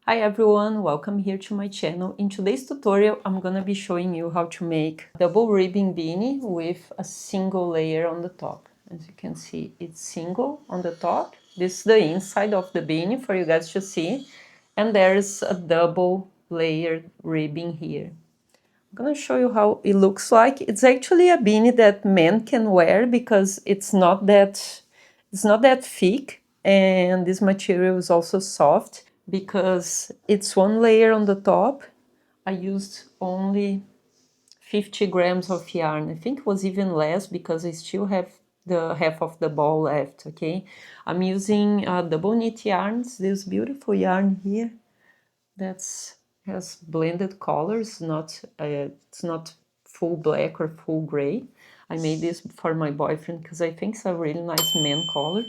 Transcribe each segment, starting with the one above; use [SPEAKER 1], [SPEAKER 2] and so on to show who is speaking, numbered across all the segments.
[SPEAKER 1] Hi everyone, welcome here to my channel. In today's tutorial, I'm gonna be showing you how to make double ribbon beanie with a single layer on the top. As you can see, it's single on the top. This is the inside of the beanie for you guys to see. And there's a double layered ribbon here. I'm gonna show you how it looks like. It's actually a beanie that men can wear because it's not that thick, and this material is also soft because it's one layer on the top. I used only 50 grams of yarn. I think it was even less because I still have the half of the ball left, okay? I'm using double knit yarns, this beautiful yarn here that's has blended colors, it's not full black or full gray. I made this for my boyfriend because I think it's a really nice man color.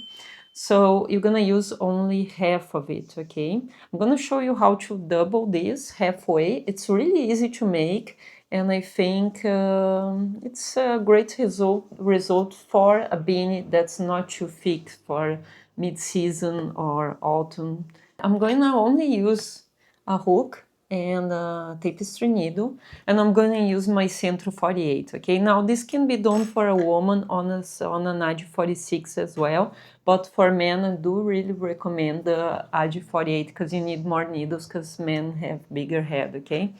[SPEAKER 1] So you're gonna use only half of it, okay? I'm gonna show you how to double this halfway. It's really easy to make, and I think it's a great result for a beanie that's not too thick for mid-season or autumn. I'm going to only use a hook and a tapestry needle, and I'm going to use my Sentro 48, okay? Now this can be done for a woman on an age 46 as well, but for men I do really recommend the age 48 because you need more needles because men have bigger head, okay?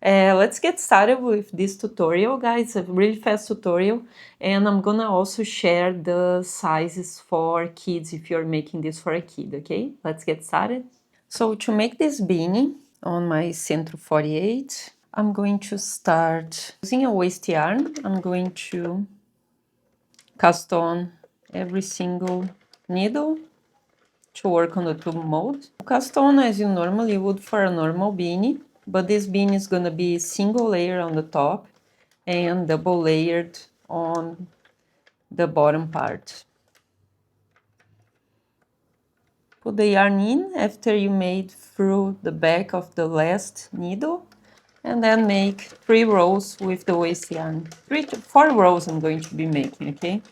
[SPEAKER 1] Let's get started with this tutorial, guys. A really fast tutorial, and I'm gonna also share the sizes for kids if you're making this for a kid, okay? Let's get started. So to make this beanie on my Sentro 48, I'm going to start using a waste yarn. I'm going to cast on every single needle to work on the tube mold. Cast on as you normally would for a normal beanie, but this beanie is gonna be single layer on the top and double layered on the bottom part. Put the yarn in after you made through the back of the last needle, and then make 3 rows with the waste yarn. 3 to 4 rows I'm going to be making, okay?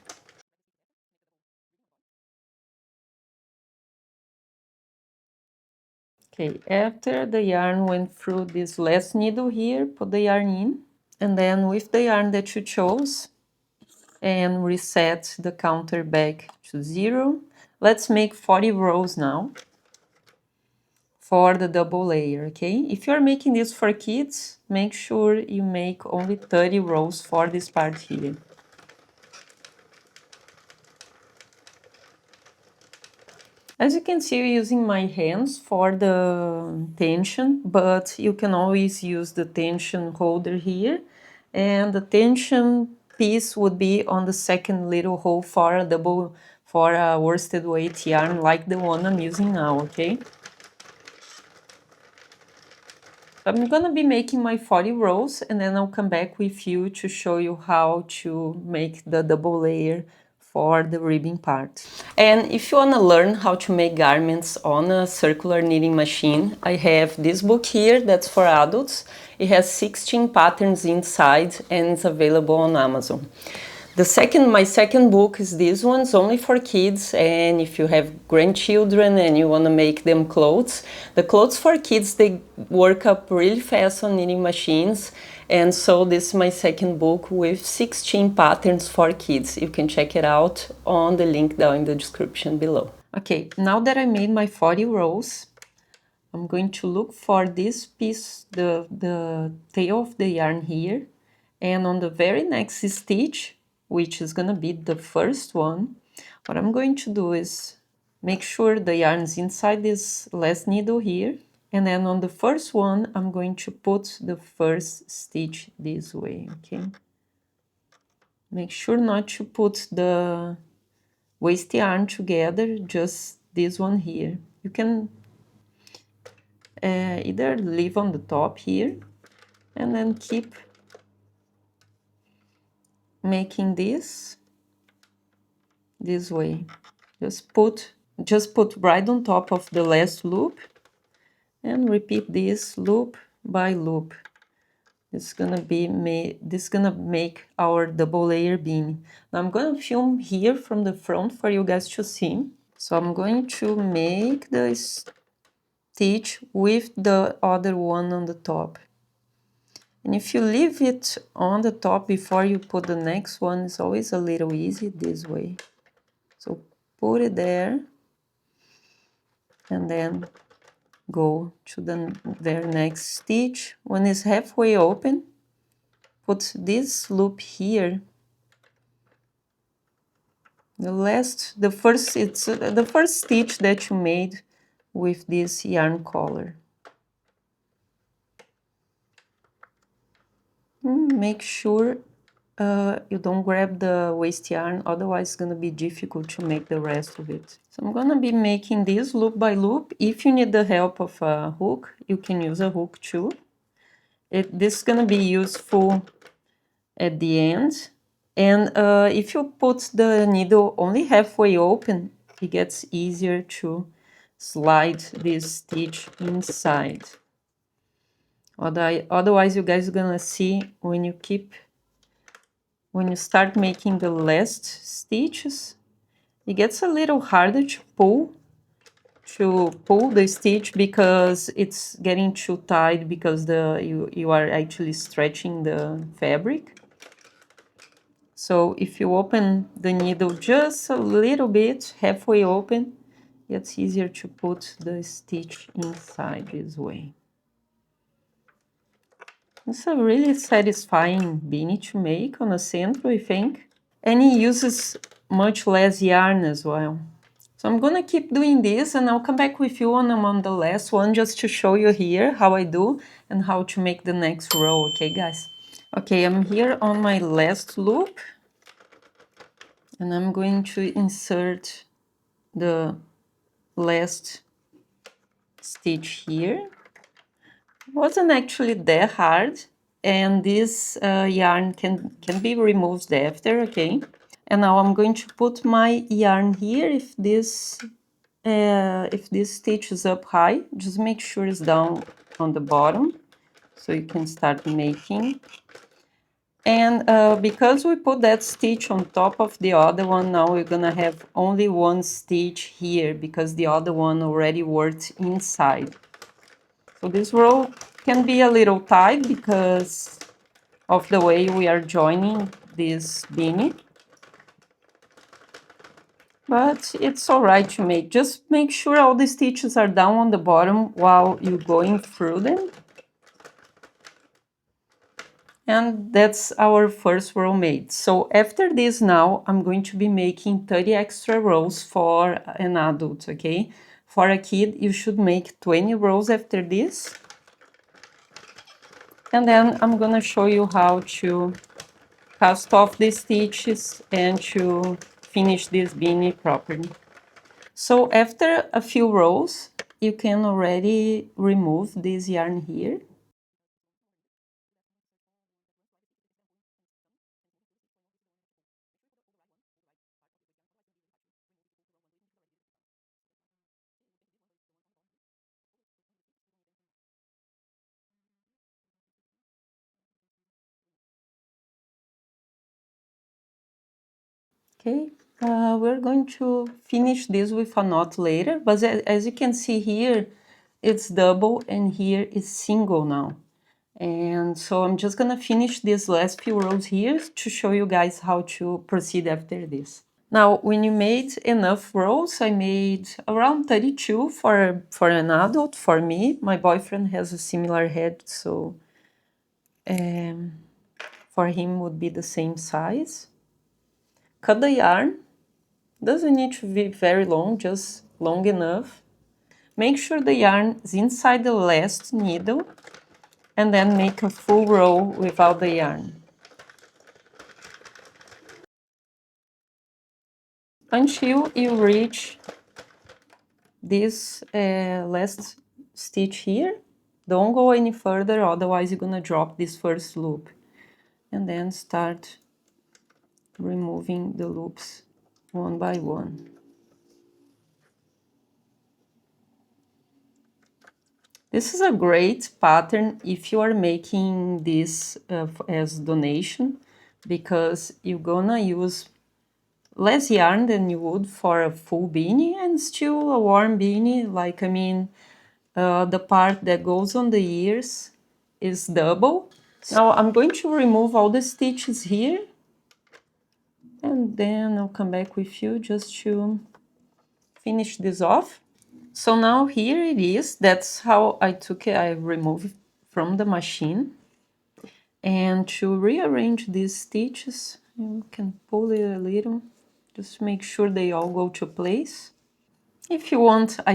[SPEAKER 1] Okay, after the yarn went through this last needle here, put the yarn in, and then with the yarn that you chose, and reset the counter back to 0. Let's make 40 rows now for the double layer, okay? If you're making this for kids, make sure you make only 30 rows for this part here. As you can see, I'm using my hands for the tension, but you can always use the tension holder here, and the tension piece would be on the second little hole for a worsted weight yarn like the one I'm using now, okay? I'm gonna be making my 40 rows, and then I'll come back with you to show you how to make the double layer for the ribbing part. And if you want to learn how to make garments on a circular knitting machine, I have this book here that's for adults. It has 16 patterns inside and it's available on Amazon. My second book is this one. It's only for kids, and if you have grandchildren and you want to make them clothes, the clothes for kids, they work up really fast on knitting machines. And so this is my second book with 16 patterns for kids. You can check it out on the link down in the description below. Okay, now that I made my 40 rows, I'm going to look for this piece, the tail of the yarn here, and on the very next stitch, which is gonna be the first one, what I'm going to do is make sure the yarn's inside this last needle here, and then on the first one, I'm going to put the first stitch this way, okay? Make sure not to put the waste yarn together, just this one here. You can either leave on the top here and then keep making this way. Just put right on top of the last loop and repeat this loop by loop. This is gonna make our double layer beanie. Now I'm gonna film here from the front for you guys to see. So I'm going to make the stitch with the other one on the top. And if you leave it on the top before you put the next one, it's always a little easy this way. So put it there and then go to their next stitch. When it's halfway open, put this loop here. The first stitch that you made with this yarn color. Make sure you don't grab the waste yarn, otherwise it's going to be difficult to make the rest of it. So I'm going to be making this loop by loop. If you need the help of a hook, you can use a hook too. This is going to be useful at the end. And if you put the needle only halfway open, it gets easier to slide this stitch inside. Otherwise, you guys are going to see when you start making the last stitches, it gets a little harder to pull the stitch because it's getting too tight because you are actually stretching the fabric. So if you open the needle just a little bit, halfway open, it's easier to put the stitch inside this way. It's a really satisfying beanie to make on a Sentro, I think. And it uses much less yarn as well. So I'm gonna keep doing this and I'll come back with you when I'm on the last one just to show you here how I do and how to make the next row, okay guys? Okay, I'm here on my last loop and I'm going to insert the last stitch here. It wasn't actually that hard and this yarn can be removed after, okay? And now I'm going to put my yarn here. If this stitch is up high, just make sure it's down on the bottom so you can start making. And because we put that stitch on top of the other one, now we're gonna have only one stitch here because the other one already worked inside. So this row can be a little tight because of the way we are joining this beanie. But it's all right to make. Just make sure all the stitches are down on the bottom while you're going through them. And that's our first row made. So after this now, I'm going to be making 30 extra rows for an adult, okay? For a kid, you should make 20 rows after this. And then I'm gonna show you how to cast off the stitches and to finish this beanie properly. So after a few rows, you can already remove this yarn here. Okay, we're going to finish this with a knot later, but as you can see here, it's double and here it's single now. And so I'm just gonna finish these last few rows here to show you guys how to proceed after this. Now, when you made enough rows, I made around 32 for an adult, for me. My boyfriend has a similar head, so for him would be the same size. Cut the yarn. Doesn't need to be very long, just long enough. Make sure the yarn is inside the last needle and then make a full row without the yarn. Until you reach this last stitch here. Don't go any further, otherwise you're gonna drop this first loop. And then start removing the loops one by one. This is a great pattern if you are making this as donation, because you're gonna use less yarn than you would for a full beanie and still a warm beanie. Like, I mean, the part that goes on the ears is double. Now I'm going to remove all the stitches here, and then I'll come back with you just to finish this off. So now here it is. That's how I took it. I removed it from the machine. And to rearrange these stitches, you can pull it a little, just to make sure they all go to place. If you want a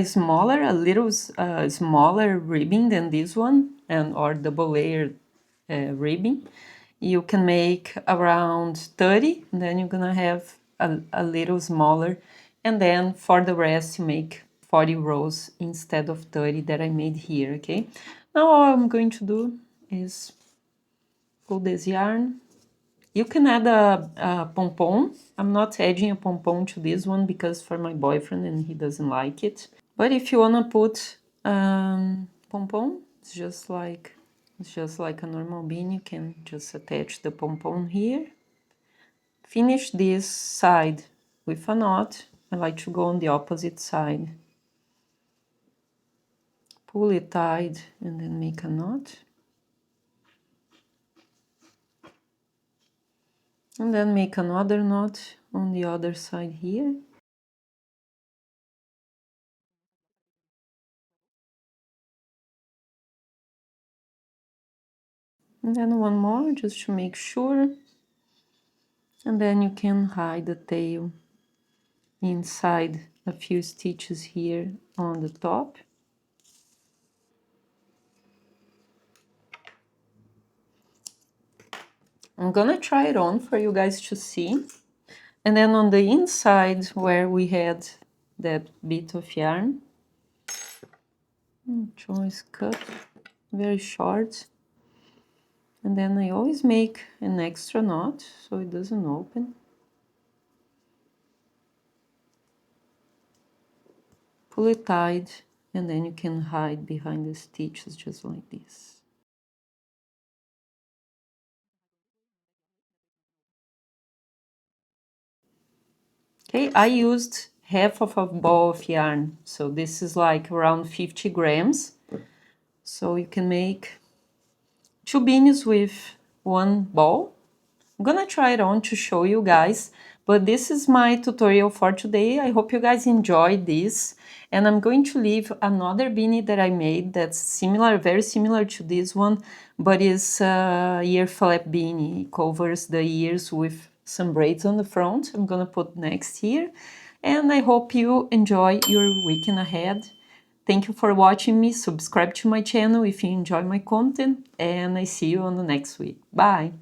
[SPEAKER 1] little smaller ribbing than this one, or double layered ribbing, you can make around 30, and then you're gonna have a little smaller, and then for the rest you make 40 rows instead of 30 that I made here, okay? Now all I'm going to do is pull this yarn. You can add a pom-pom. I'm not adding a pom-pom to this one because for my boyfriend and he doesn't like it. But if you wanna put pom-pom, it's just like a normal beanie. You can just attach the pom-pom here. Finish this side with a knot. I like to go on the opposite side. Pull it tight and then make a knot. And then make another knot on the other side here. And then one more just to make sure. And then you can hide the tail inside a few stitches here on the top. I'm gonna try it on for you guys to see. And then on the inside where we had that bit of yarn, choice cut, very short. And then I always make an extra knot so it doesn't open. Pull it tight, and then you can hide behind the stitches just like this. Okay, I used half of a ball of yarn, so this is like around 50 grams. So you can make 2 beanies with one ball. I'm gonna try it on to show you guys, but this is my tutorial for today. I hope you guys enjoyed this, and I'm going to leave another beanie that I made that's similar, very similar to this one, but is a ear flap beanie. It covers the ears with some braids on the front. I'm gonna put next here, and I hope you enjoy your weekend ahead. Thank you for watching me. Subscribe to my channel if you enjoy my content, and I see you on the next week. Bye!